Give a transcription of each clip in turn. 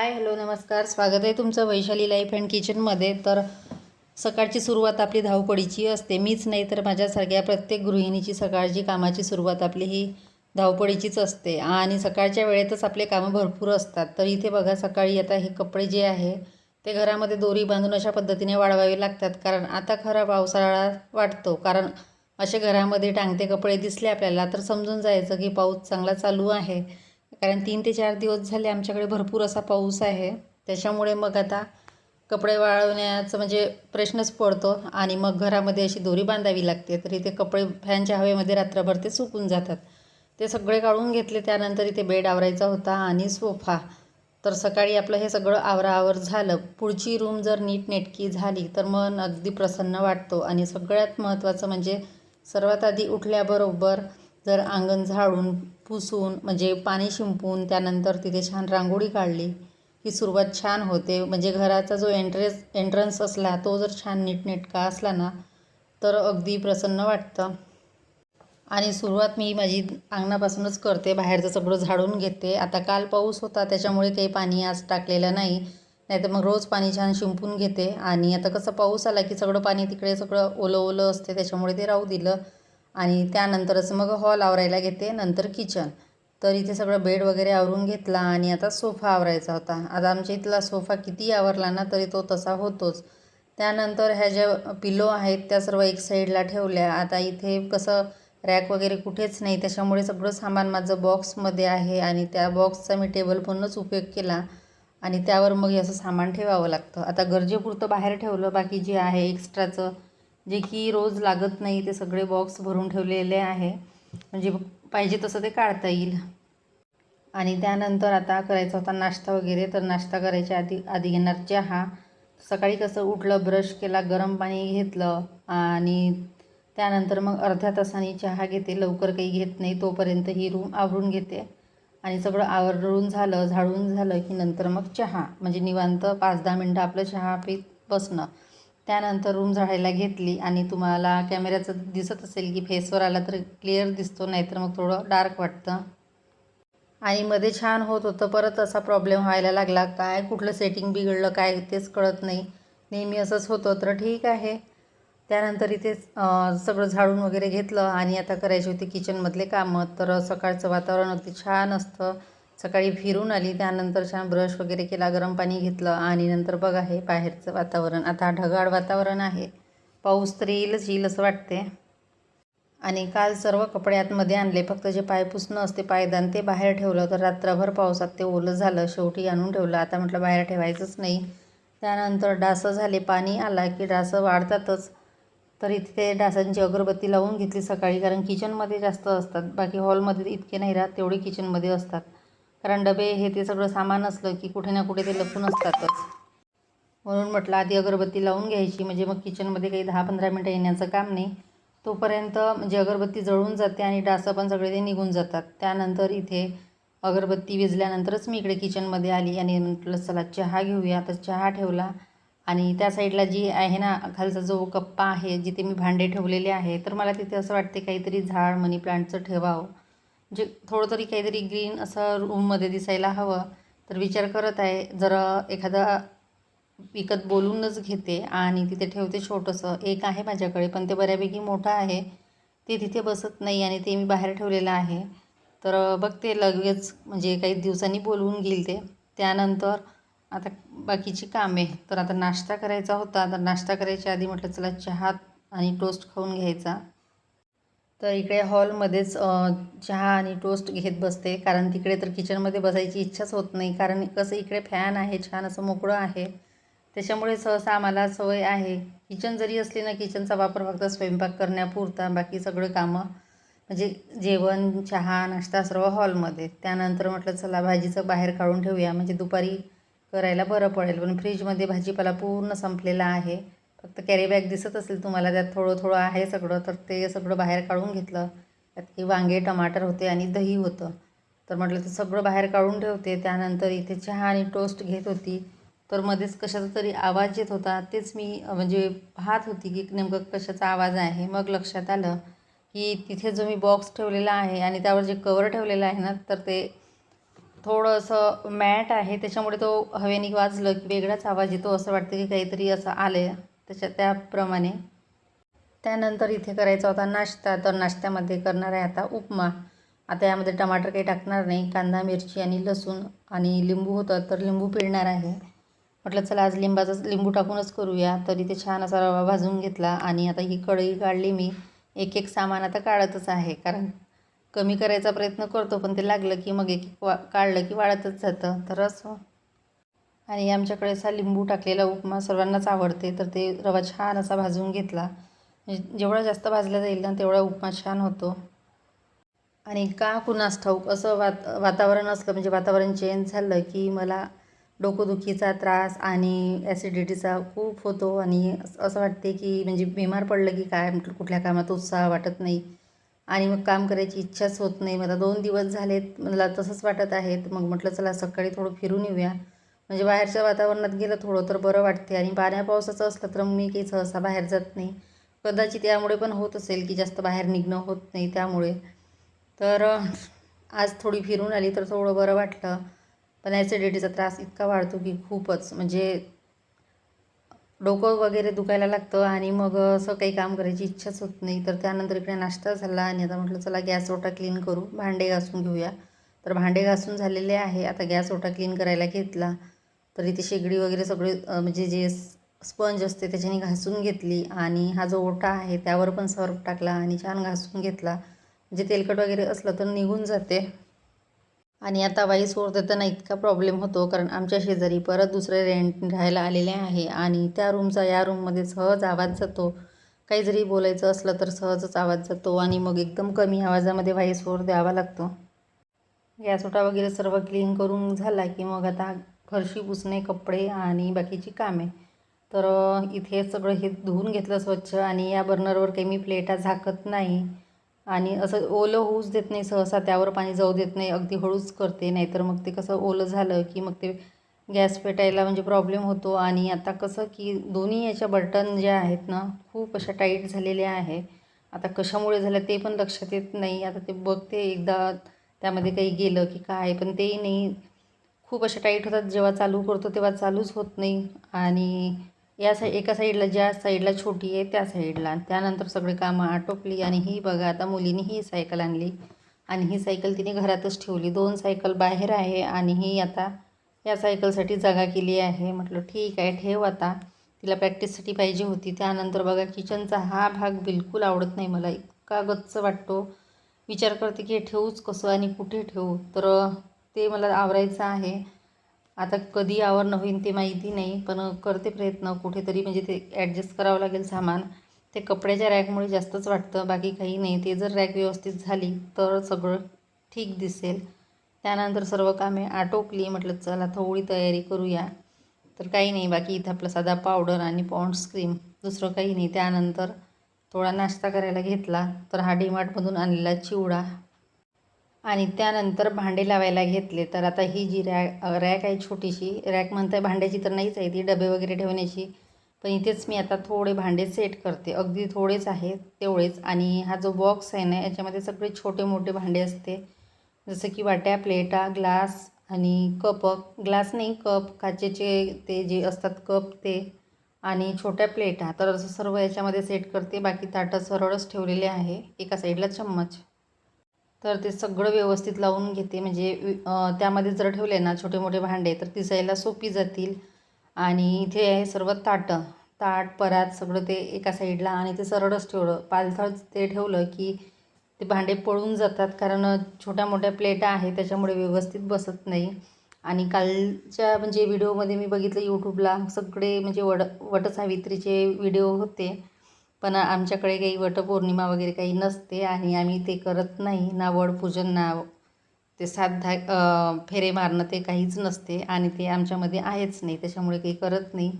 Hi hello नमस्कार, स्वागत आहे तुमचं वैशाली लाईफ अँड किचनमध्ये. तर सकाळची सुरुवात आपली धावपळीची असते. मीच नाही तर माझ्यासारख्या प्रत्येक गृहिणीची सकाळची कामाची सुरुवात आपली ही धावपळीचीच असते आणि सकाळच्या वेळेतच आपले कामं भरपूर असतात. तर इथे बघा, सकाळी आता हे कपडे जे आहे ते घरामध्ये दोरी बांधून अशा पद्धतीने वाळवावे लागतात, कारण आता खरा पावसाळा वाटतो. कारण असे घरामध्ये टांगते कपडे दिसले आपल्याला तर समजून जायचं की पाऊस चांगला चालू आहे, कारण 3 ते 4 दिवस झाले आमच्याकडे भरपूर असा पाऊस आहे. त्याच्यामुळे मग आता कपडे वाळवण्याचं म्हणजे प्रश्नच पडतो आणि मग घरामध्ये अशी दोरी बांधावी लागते. तर इथे कपडे फॅनच्या हवेमध्ये रात्रभर ते सुकून जातात. ते सगळे काढून घेतले. त्यानंतर इथे बेड आवरायचा होता आणि सोफा. तर सकाळी आपलं हे सगळं आवराआवर झालं. पुढची रूम जर नीटनेटकी झाली तर मन अगदी प्रसन्न वाटतो. आणि सगळ्यात महत्त्वाचं म्हणजे सर्वात आधी उठल्याबरोबर जर अंगण झाडून पुसून म्हणजे पाणी शिंपून त्यानंतर तिथे छान रांगोळी काढली ही सुरुवात छान होते. म्हणजे घराचा जो एंट्रन्स असला तो जर छान नीटनेटका असला ना तर अगदी प्रसन्न वाटतं. आणि सुरुवात मी माझी अंगणापासूनच करते. बाहेरचं सगळं झाडून घेते. आता काल पाऊस होता त्याच्यामुळे काही पाणी आज टाकलेलं नाही तर मग रोज पाणी छान शिंपून घेते. आणि आता कसं पाऊस आला की सगळं पाणी तिकडे सगळं ओलं ओलं असते, त्याच्यामुळे ते राहू दिलं. आणि त्यानंतरच मग हॉल आवरायला घेते, नंतर किचन. तर इथे सगळं बेड वगैरे आवरून घेतला आणि आता सोफा आवरायचा होता. आता आमच्या इथला सोफा किती आवरला ना तरी तो तसा होतोच. त्यानंतर ह्या ज्या पिलो आहेत त्या सर्व एक साईडला ठेवल्या. आता इथे कसं रॅक वगैरे कुठेच नाही, त्याच्यामुळे सगळं सामान माझं बॉक्समध्ये आहे आणि त्या बॉक्सचा मी टेबल म्हणूनच उपयोग केला आणि त्यावर मग असं सामान ठेवावं लागतं. आता गरजेपुरतं बाहेर ठेवलं, बाकी जे आहे एक्स्ट्राचं जे की रोज लागत नाही ते सगळे बॉक्स भरून ठेवलेले आहे, म्हणजे पाहिजे तसं ते काढता येईल. आणि त्यानंतर आता करायचा होता नाश्ता वगैरे. तर नाश्ता करायच्या आधी घेणार चहा. सकाळी कसं उठलं, ब्रश केला, गरम पाणी घेतलं आणि त्यानंतर मग अर्ध्या तासाने चहा घेते. लवकर काही घेत नाही, तोपर्यंत ही रूम आवरून घेते. आणि सगळं आवरून झालं, झाडून झालं की नंतर मग चहा, म्हणजे निवांत 5-10 मिनटं आपलं चहा पीत बसणं. त्यानंतर रूम झाडायला घेतली आणि तुम्हाला कॅमेऱ्याचं दिसत असेल की फेसवर आला तर क्लिअर दिसतो, नाहीतर मग थोडं डार्क वाटतं. आणि मध्ये छान होत होतं, परत असा प्रॉब्लेम व्हायला लागला. काय कुठलं सेटिंग बिघडलं काय तेच कळत नाही, नेहमी असंच होतं. तर ठीक आहे. त्यानंतर इथे सगळं झाडून वगैरे घेतलं आणि आता करायची होती किचनमधले कामं. तर सकाळचं वातावरण अगदी छान असतं. सकाळी फिरून आली, त्यानंतर छान ब्रश वगैरे केला, गरम पाणी घेतलं आणि नंतर बघा हे बाहेरचं वातावरण आता ढगाळ वातावरण आहे. पाऊस तर येईल असं वाटते. आणि काल सर्व कपडे आतमध्ये आणले, फक्त जे पाय पुसणं असते पायदान ते बाहेर ठेवलं. तर रात्रभर पावसात ते ओलं झालं, शेवटी आणून ठेवलं. आता म्हटलं बाहेर ठेवायचंच नाही. त्यानंतर डासं झाले, पाणी आला की डासं वाढतातच. तर इथे डासांची अगरबत्ती लावून घेतली सकाळी, कारण किचनमध्ये जास्त असतात, बाकी हॉलमध्ये इतके नाही राहत, तेवढे किचनमध्ये असतात. कारण डबे हे ते सगळं सामान असलं की कुठे ना कुठे ते लपून असतातच. म्हणून म्हटलं आधी अगरबत्ती लावून घ्यायची, म्हणजे मग किचनमध्ये काही 10-15 मिनटं येण्याचं काम नाही. तोपर्यंत म्हणजे अगरबत्ती जळून जाते आणि डासं पण सगळे ते निघून जातात. त्यानंतर इथे अगरबत्ती विझल्यानंतरच मी इकडे किचनमध्ये आली आणि म्हटलं चला चहा घेऊया. तर चहा ठेवला आणि त्या साईडला जी आहे ना खालचा जो कप्पा आहे जिथे मी भांडे ठेवलेले आहे, तर मला तिथे असं वाटते काहीतरी झाड मनी प्लांटचं ठेवावं, म्हणजे थोडं तरी काहीतरी ग्रीन असं रूममध्ये दिसायला हवं. तर विचार करत आहे जरा एखादा विकत बोलूनच घेते आणि तिथे ठेवते. छोटंसं एक आहे माझ्याकडे, पण ते बऱ्यापैकी मोठं आहे, ते तिथे बसत नाही आणि ते मी बाहेर ठेवलेलं आहे. तर बघते लगेच म्हणजे काही दिवसांनी बोलवून घेईल ते. त्यानंतर आता बाकीची कामे. तर आता नाश्ता करायचा होता, तर नाश्ता करायच्या आधी म्हटलं चला चहा आणि टोस्ट खाऊन घ्यायचा. तर इकडे हॉलमध्येच चहा आणि टोस्ट घेत बसते, कारण तिकडे तर किचनमध्ये बसायची इच्छाच होत नाही, कारण कसं इकडे फॅन आहे, छान असं मोकळं आहे, त्याच्यामुळे सहसा आम्हाला सवय आहे. किचन जरी असली ना, किचनचा वापर फक्त स्वयंपाक करण्यापुरता, बाकी सगळं कामं म्हणजे जेवण चहा नाश्ता सर्व हॉलमध्ये. त्यानंतर म्हटलं चला भाजीचं बाहेर काढून ठेवूया, म्हणजे दुपारी करायला बरं पडेल. पण फ्रीजमध्ये भाजीपाला पूर्ण संपलेला आहे, फक्त कॅरी बॅग दिसत असेल तुम्हाला, त्यात थोडं थोडं आहे सगळं. तर ते सगळं बाहेर काढून घेतलं. त्यात काही वांगे टमाटर होते आणि दही होतं, तर म्हटलं ते सगळं बाहेर काढून ठेवते. त्यानंतर इथे चहा आणि टोस्ट घेत होती, तर मध्येच कशाचा तरी आवाज येत होता. तेच मी म्हणजे पाहत होती की नेमकं कशाचा आवाज आहे. मग लक्षात आलं की तिथे जो मी बॉक्स ठेवलेला आहे आणि त्यावर जे कवर ठेवलेलं आहे ना, तर ते थोडंसं मॅट आहे त्याच्यामुळे तो हवेने वाजलं की वेगळाच आवाज येतो, असं वाटतं की काहीतरी असं आलं आहे त्याप्रमाणे. त्यानंतर इथे करायचा होता नाश्ता, तर नाश्त्यामध्ये करणार आहे आता उपमा. आता यामध्ये टमाटर काही टाकणार नाही, कांदा मिरची आणि लसूण आणि लिंबू होतं तर लिंबू पिळणार आहे. म्हटलं चला आज लिंबू टाकूनच करूया. तर इथे छान असा रवा भाजून घेतला आणि आता ही कढई काढली मी. एक एक सामान आता काढतच आहे, कारण कमी करायचा प्रयत्न करतो पण ते लागलं की मग एक एक काढलं की वाळतच जातं. तर असं. आणि आमच्याकडे असा लिंबू टाकलेला उपमा सर्वांनाच आवडते, तर ते रवा छान असा भाजून घेतला. म्हणजे जेवढा जास्त भाजला जाईल ना तेवढा उपमा छान होतो. आणि का कुणास ठाऊक असं वातावरण असलं, म्हणजे वातावरण चेंज झालं की मला डोकोदुखीचा त्रास आणि ॲसिडिटीचा खूप होतो आणि असं वाटते की म्हणजे बिमार पडलं की काय, म्हटलं कुठल्या कामात उत्साह वाटत नाही आणि मग काम करायची इच्छाच होत नाही. मला 2 दिवस झालेत मला तसंच वाटत आहे. मग म्हटलं चला सकाळी थोडं फिरून येऊया, म्हणजे बाहेरच्या वातावरणात गेलं थोडं तर बरं वाटते. आणि पाण्या पावसाचं असलं तर मी काही सहसा बाहेर जात नाही. कदाचित यामुळे पण होत असेल की जास्त बाहेर निघणं होत नाही त्यामुळे. तर आज थोडी फिरून आली तर थोडं बरं वाटलं. पण ॲसिडिटीचा त्रास इतका वाढतो की खूपच, म्हणजे डोकं वगैरे दुखायला लागतं आणि मग असं काही काम करायची इच्छाच होत नाही. तर त्यानंतर इकडे नाश्ता झाला आणि आता म्हटलं चला गॅस ओटा क्लीन करू, भांडे घासून घेऊया. तर भांडे घासून झालेले आहे, आता गॅस ओटा क्लीन करायला घेतला. तर इथे शेगडी वगैरे सगळे म्हणजे जे स्पंज असते त्याच्याने घासून घेतली आणि हा जो ओटा आहे त्यावर पण सर्फ टाकला आणि छान घासून घेतला, म्हणजे तेलकट वगैरे असलं तर निघून जाते. आणि आता वाईस ओव्हर देताना इतका प्रॉब्लेम होतो, कारण आमच्या शेजारी परत दुसरे रेंट राहायला आलेले आहे आणि त्या रूमचा या रूममध्ये सहज आवाज जातो. काही जरी बोलायचं असलं तर सहजच आवाज जातो आणि मग एकदम कमी आवाजामध्ये व्हॉईस ओव्हर द्यावा लागतो. गॅस ओटा वगैरे सर्व क्लीन करून झाला की मग आता फरशी पुसणे, कपडे आणि बाकीची कामे. तर इथे सगळं हे धुवून घेतलं स्वच्छ आणि या बर्नरवर काही मी प्लेटा झाकत नाही आणि असं ओलं होऊच देत नाही सहसा, त्यावर पाणी जाऊ देत नाही, अगदी हळूच करते. नाहीतर मग ते कसं ओलं झालं की मग ते गॅस पेटायला म्हणजे प्रॉब्लेम होतो. आणि आता कसं की दोन्ही याच्या बटन ज्या आहेत ना खूप अशा टाईट झालेल्या आहे. आता कशामुळे झालं ते पण लक्षात येत नाही. आता ते बघते एकदा त्यामध्ये काही गेलं की काय, पण तेही नाही. खूप अशा टाईट होतात, जेव्हा चालू करतो तेव्हा चालूच होत नाही. आणि एका साईडला, ज्या साईडला छोटी आहे त्या साईडला. त्यानंतर सगळे कामं आटोपली आणि ही बघा आता मुलीने ही सायकल आणली आणि ही सायकल तिने घरातच ठेवली. 2 सायकल बाहेर आहे आणि ही आता या सायकलसाठी जागा केली आहे. म्हटलं ठीक आहे ठेव, आता तिला प्रॅक्टिससाठी पाहिजे होती. त्यानंतर बघा किचनचा हा भाग बिलकुल आवडत नाही मला, इतका गच्च वाटतो. विचार करते की हे ठेवूच कसं आणि कुठे ठेवू. तर ते मला आवरायचं आहे. आता कधी आवरणं होईल ते माहिती नाही, पण करते प्रयत्न कुठेतरी, म्हणजे ते ॲडजस्ट करावं लागेल सामान. ते कपड्याच्या रॅकमुळे जास्तच वाटतं, बाकी काही नाही. ते जर रॅक व्यवस्थित झाली तर सगळं ठीक दिसेल. त्यानंतर सर्व कामे आटोपली. म्हटलं चला थोडी तयारी करूया. तर काही नाही, बाकी इथं आपला साधा पावडर आणि पॉन्ड्स क्रीम, दुसरं काही नाही. त्यानंतर थोडा नाश्ता करायला घेतला, तर हा डीमार्टमधून आणलेला चिवडा. आणि त्यानंतर भांडे लावायला घेतले. तर आता ही जी रॅक आहे छोटीशी रॅक, म्हणताय भांड्याची तर नाहीच आहे ती, डबे वगैरे ठेवण्याची. पण इथेच मी आता थोडे भांडे सेट करते, अगदी थोडेच आहेत तेवढेच. आणि हा जो बॉक्स आहे ना याच्यामध्ये सगळे छोटे मोठे भांडे असते, जसं की वाट्या, प्लेटा, ग्लास आणि कप. ग्लास नाही, कप, काचेचे ते जे असतात कप ते, आणि छोट्या प्लेटा. तर असं सर्व याच्यामध्ये सेट करते. बाकी ताटं सरळच ठेवलेले आहे, एका साईडला चम्मच. तर ते सगळं व्यवस्थित लावून घेते, म्हणजे त्यामध्ये जर ठेवले ना छोटे मोठे भांडे तर दिसायला सोपी जातील. आणि इथे आहे सर्व ताट, परात सगळं ते एका साईडला, आणि ते सरळच ठेवलं. पालथळ ते ठेवलं की ते भांडे पळून जातात, कारण छोट्या मोठ्या प्लेटा आहे त्याच्यामुळे व्यवस्थित बसत नाही. आणि कालच्या म्हणजे व्हिडिओमध्ये मी बघितलं यूट्यूबला सगळे म्हणजे वटसावित्रीचे व्हिडिओ होते. पण आमच्याकडे काही वटपौर्णिमा वगैरे काही नसते आणि आम्ही ते करत नाही. ना वडपूजन, ना ते 7 फेरे मारणं, ते काहीच नसते आणि ते आमच्यामध्ये आहेच नाही, त्याच्यामुळे काही करत नाही.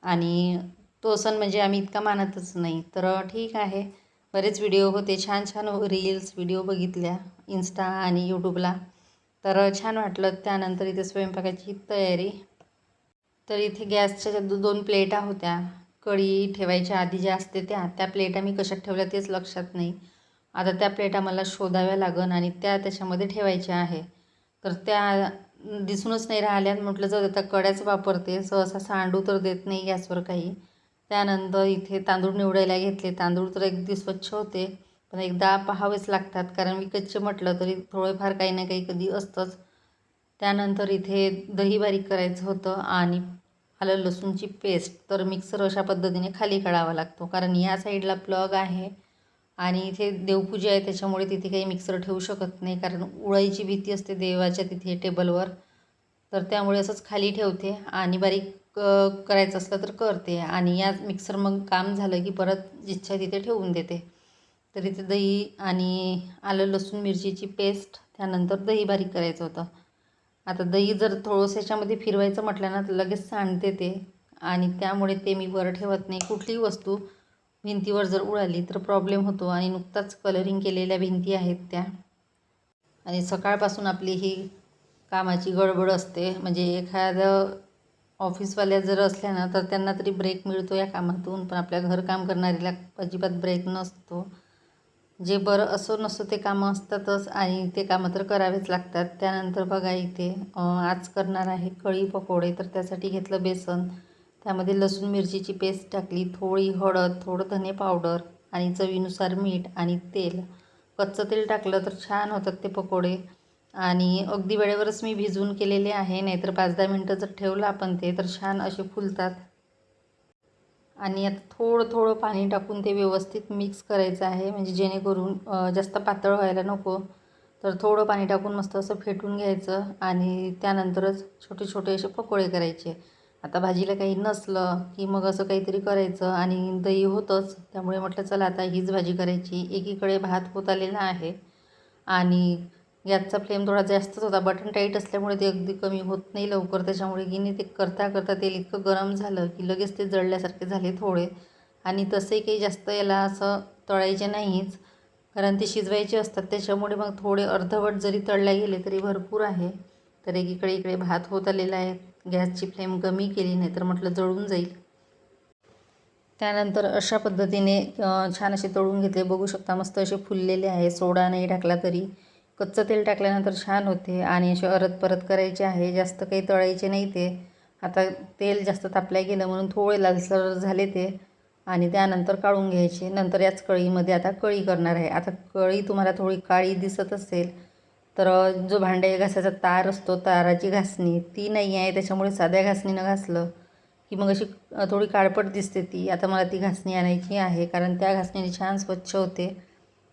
आणि तो सण म्हणजे आम्ही इतका मानतच नाही. तर ठीक आहे, बरेच व्हिडिओ होते, छान छान रील्स व्हिडिओ बघितल्या इन्स्टा आणि यूट्यूबला, तर छान वाटलं. त्यानंतर इथे स्वयंपाकाची तयारी. तर इथे गॅसच्या ज्या 2 प्लेटा होत्या, कढी ठेवायच्या आधी ज्या असते त्या प्लेटा मी कशात ठेवल्या तेच लक्षात नाही. आता त्या प्लेटा मला शोधाव्या लागन आणि त्या त्याच्यामध्ये ठेवायच्या आहे. तर त्या दिसूनच नाही राहिल्यात. म्हटलं जाऊ दे आता कड्याच वापरते, सहसा सांडू तर देत नाही गॅसवर काही. त्यानंतर इथे तांदूळ निवडायला घेतले. तांदूळ तर अगदी स्वच्छ होते, पण एकदा पाहावेच लागतात कारण विकतचे म्हटलं तरी थोडेफार काही ना काही कधी असतंच. त्यानंतर इथे दही बारीक करायचं होतं आणि आलं लसूणची पेस्ट. तर मिक्सर अशा पद्धतीने खाली काढावा लागतो कारण या साईडला प्लग आहे आणि इथे देवपूजा आहे, त्याच्यामुळे तिथे काही मिक्सर ठेवू शकत नाही कारण उडायची भीती असते देवाच्या तिथे टेबलवर. तर त्यामुळे असंच खाली ठेवते आणि बारीक करायचं असलं तर करते आणि या मिक्सर मग काम झालं की परत जिच्छा तिथे ठेवून देते. तर इथे दही आणि आलं लसूण मिरचीची पेस्ट, त्यानंतर दही बारीक करायचं होतं. आता दही जर थोडंसं याच्यामध्ये फिरवायचं म्हटलं ना तर लगेच सांडते ते आणि त्यामुळे ते मी वर ठेवत नाही. कुठलीही वस्तू भिंतीवर जर उडाली तर प्रॉब्लेम होतो आणि नुकताच कलरिंग केलेल्या भिंती आहेत त्या. आणि सकाळपासून आपली ही कामाची गडबड असते. म्हणजे एखादं ऑफिसवाल्या जर असल्या ना तर त्यांना तरी ब्रेक मिळतो या कामातून, पण आपल्या घरकाम करणारीला अजिबात ब्रेक नसतो. जे बरं असो नसो ते कामं असतातच आणि ते कामं तर करावेच लागतात. त्यानंतर बघा इथे आज करणार आहे कढी पकोडे. तर त्यासाठी घेतलं बेसन, त्यामध्ये लसूण मिरचीची पेस्ट टाकली, थोडी हळद, थोडं धने पावडर आणि चवीनुसार मीठ आणि तेल. कच्चं तेल टाकलं तर छान होतात ते पकोडे आणि अगदी वेळेवरच मी भिजवून केलेले आहे, नाहीतर 5-10 मिनटं जर ठेवलं आपण ते तर छान असे फुलतात. आणि आता थोडं थोडं पाणी टाकून ते व्यवस्थित मिक्स करायचं आहे, म्हणजे जेणेकरून जास्त पातळ व्हायला नको. तर थोडं पाणी टाकून मस्त असं फेटून घ्यायचं आणि त्यानंतरच छोटे छोटे असे पकोडे करायचे. आता भाजीला काही नसलं की मग असं काहीतरी करायचं आणि दही होतंच, त्यामुळे म्हटलं चला आता हीच भाजी करायची. एकीकडे भात होत आलेला आहे आणि गॅसचा फ्लेम थोडा जास्तच होता. बटन टाईट असल्यामुळे ते अगदी कमी होत नाही लवकर, त्याच्यामुळे गिनी ते करता करता तेल इतकं गरम झालं की लगेच ते जळल्यासारखे झाले थोडे. आणि तसंही काही जास्त याला असं तळायचे नाहीच कारण ते शिजवायचे असतात, त्याच्यामुळे मग थोडे अर्धवट जरी तळले गेले तरी भरपूर आहे. तर इकडे भात होत आलेला आहे. गॅसची फ्लेम कमी केली, नाही तर म्हटलं जळून जाईल. त्यानंतर अशा पद्धतीने छान असे तळून घेतले. बघू शकता मस्त असे फुललेले आहे. सोडा नाही टाकला तरी कच्चं तेल टाकल्यानंतर छान होते आणि असे अरत परत करायचे आहे, जास्त काही तळायचे नाही ते. आता तेल जास्त तापल्या गेलं म्हणून थोडे लालसर झाले ते आणि त्यानंतर काढून घ्यायचे. नंतर याच कढईमध्ये आता कढी करणार आहे. आता कढी तुम्हाला थोडी काळी दिसत असेल तर जो भांडे घासायचा तार असतो, ताराची घासणी ती नाही आहे, त्याच्यामुळे साध्या घासणीनं घासलं की मग अशी थोडी काळपट दिसते ती. आता मला ती घासणी आणायची आहे कारण त्या घासणीने छान स्वच्छ होते.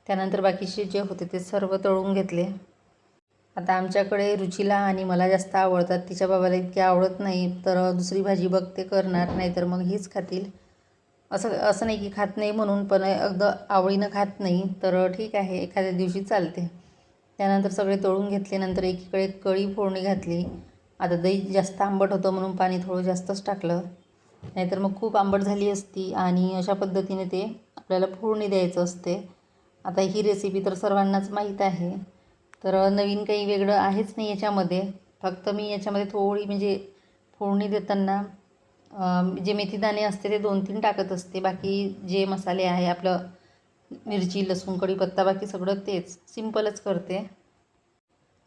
त्यानंतर बाकीचे जे होते ते सर्व तळून घेतले. आता आमच्याकडे रुचीला आणि मला जास्त आवडतात, तिच्या बाबाला इतके आवडत नाही. तर दुसरी भाजी बघते करणार, नाहीतर मग हीच खातील. असं असं नाही की खात नाही म्हणून, पण अगदी आवडीनं खात नाही तर ठीक आहे, एखाद्या दिवशी चालते. त्यानंतर सगळे तळून घेतले. नंतर एकीकडे कढी फोडणी घातली. आता दही जास्त आंबट होतं म्हणून पाणी थोडं जास्तच टाकलं, नाहीतर मग खूप आंबट झाली असती. आणि अशा पद्धतीने ते आपल्याला फोडणी द्यायचं असते. आता ही रेसिपी तर सर्वांनाच माहीत आहे, तर नवीन काही वेगळं आहेच नाही याच्यामध्ये. फक्त मी याच्यामध्ये थोडी म्हणजे फोडणी देताना जे मेथीदाणे असते ते 2-3 टाकत असते. बाकी जे मसाले आहे आपलं मिरची, लसूण, कढीपत्ता, बाकी सगळं तेच सिंपलच करते.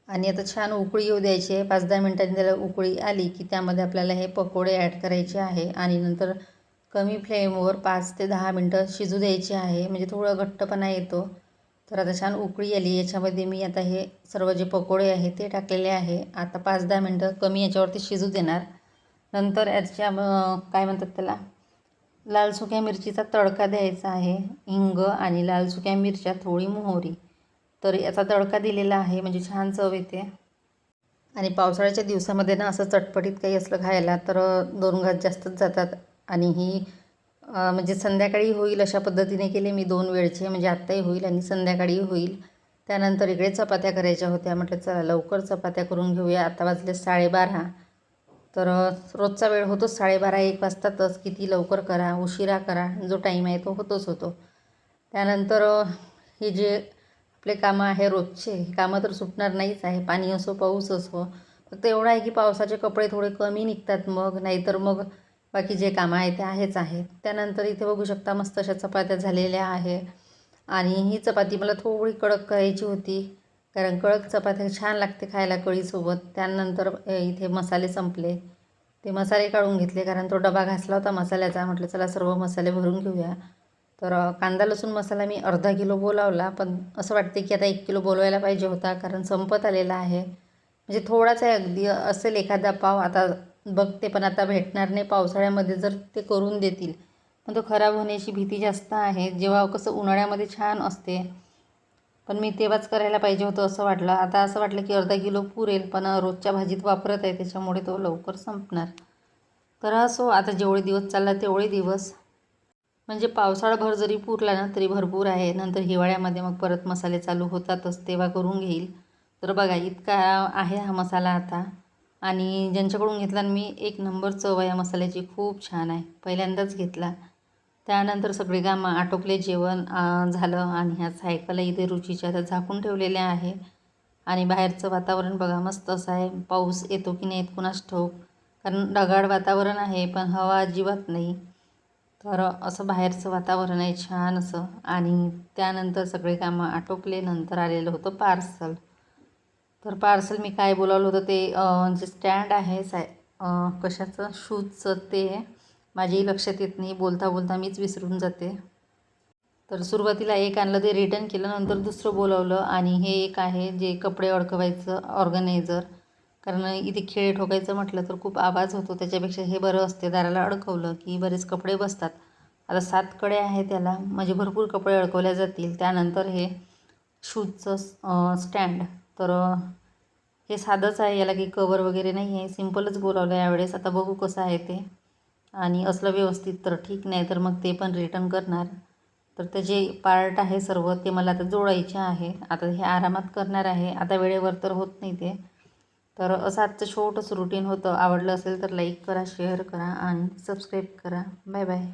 आणि आता छान उकळी येऊ द्यायची आहे. 5-10 मिनटांनी त्याला उकळी आली की त्यामध्ये आपल्याला हे पकोडे ॲड करायचे आहे आणि नंतर कमी फ्लेमवर 5 ते 10 मिनटं शिजू द्यायचे आहे, म्हणजे थोडं घट्टपणा येतो. तर आता छान उकळी आली. याच्यामध्ये मी आता हे सर्व जे पकोडे आहे ते टाकलेले आहे. आता 5-10 मिनटं कमी याच्यावरती शिजू देणार. नंतर याच्या काय म्हणतात त्याला, लाल सुक्या मिरचीचा तडका द्यायचा आहे. हिंग आणि लाल सुक्या मिरच्या, थोडी मोहरी. तर याचा तडका दिलेला आहे म्हणजे छान चव येते. आणि पावसाळ्याच्या दिवसामध्ये ना असं चटपटीत काही असलं खायला तर 2 घास जास्तच जातात. आणि ही म्हणजे संध्याकाळी होईल अशा पद्धतीने केले मी 2 वेळचे, म्हणजे आत्ताही होईल आणि संध्याकाळी होईल. त्यानंतर इकडे चपात्या करायच्या होत्या. म्हटलं चला लवकर चपात्या करून घेऊया. आता वाजले 12:30. तर रोजचा वेळ होतोच 12:30-1 वाजतातच. किती लवकर करा उशिरा करा, जो टाईम आहे तो होतोच होतो. त्यानंतर हे जे आपले कामं आहे रोजचे, हे कामं तर सुटणार नाहीच आहे, पाणी असो पाऊस असो. फक्त एवढं आहे की पावसाचे कपडे थोडे कमी निघतात मग, नाहीतर मग बाकी जे कामं आहे ते आहेच आहे. त्यानंतर इथे बघू शकता मस्त अशा चपात्या झालेल्या आहे. आणि ही चपाती मला थोडी कडक करायची होती कारण कडक चपात्या छान लागते खायला कढीसोबत. त्यानंतर इथे मसाले संपले, ते मसाले काढून घेतले कारण तो डबा घासला होता मसाल्याचा. म्हटलं चला सर्व मसाले भरून घेऊया. तर कांदा लसूण मसाला मी अर्धा किलो बोलावला, पण असं वाटते की आता 1 किलो बोलवायला पाहिजे होता कारण संपत आलेला आहे. म्हणजे थोडाच आहे अगदी, असेल एखादा पाव. आता बघते पण आता भेटणार नाही. पावसाळ्यामध्ये जर ते करून देतील पण तो खराब होण्याची भीती जास्त आहे. जेव्हा कसं उन्हाळ्यामध्ये छान असते, पण मी तेव्हाच करायला पाहिजे होतं असं वाटलं. आता असं वाटलं की अर्धा किलो पुरेल, पण रोजच्या भाजीत वापरत आहे त्याच्यामुळे तो लवकर संपणार. तर असो, आता जेवढे दिवस चालला तेवढे दिवस. म्हणजे पावसाळाभर जरी पुरला ना तरी भरपूर आहे. नंतर हिवाळ्यामध्ये मग परत मसाले चालू होतातच, तेव्हा करून घेईल. तर बघा इतका आहे हा मसाला आता. आणि ज्यांच्याकडून घेतला मी, 1 नंबर चव आहे या मसाल्याची, खूप छान आहे. पहिल्यांदाच घेतला. त्यानंतर सगळे कामं आटोपले, जेवण झालं आणि ह्या सायकल इथे रुचीच्या आता झाकून ठेवलेल्या आहे. आणि बाहेरचं वातावरण बघा मस्त असं आहे. पाऊस येतो की नाही येत कुणास ठाऊक, कारण ढगाळ वातावरण आहे पण हवा अजिबात नाही. तर असं बाहेरचं वातावरण आहे छान असं. आणि त्यानंतर सगळे कामं आटोपले. नंतर आलेलं होतं पार्सल. तर पार्सल मी काय बोलावलं होतं ते जे स्टँड आहे कशाचं शूजचं, ते माझ्याही लक्षात येत नाही. बोलता बोलता मीच विसरून जाते. तर सुरुवातीला एक आणलं, ते रिटर्न केलं. नंतर दुसरं बोलावलं आणि हे एक आहे जे कपडे अडकवायचं ऑर्गनायझर. कारण इथे खिळे ठोकायचं म्हटलं तर खूप आवाज होतो, त्याच्यापेक्षा हे बरं असते. दाराला अडकवलं की बरेच कपडे बसतात. आता 7 कडे आहे त्याला, म्हणजे भरपूर कपडे अडकवल्या जातील. त्यानंतर हे शूजचं स्टँड. तर हे साधंच आहे, याला काही कवर वगैरे नाही आहे. सिम्पलच बोलावलं यावेळेस. आता बघू कसं आहे ते. आणि असलं व्यवस्थित तर ठीक, नाही तर मग ते पण रिटर्न करणार. तर त्याचे पार्ट आहे सर्व, ते मला आता जोडायचे आहे. आता हे आरामात करणार आहे. आता वेळेवर तर होत नाही ते. तर असं आजचं छोटंसं रुटीन होतं. आवडलं असेल तर लाईक करा, शेअर करा आणि सबस्क्राईब करा. Bye bye.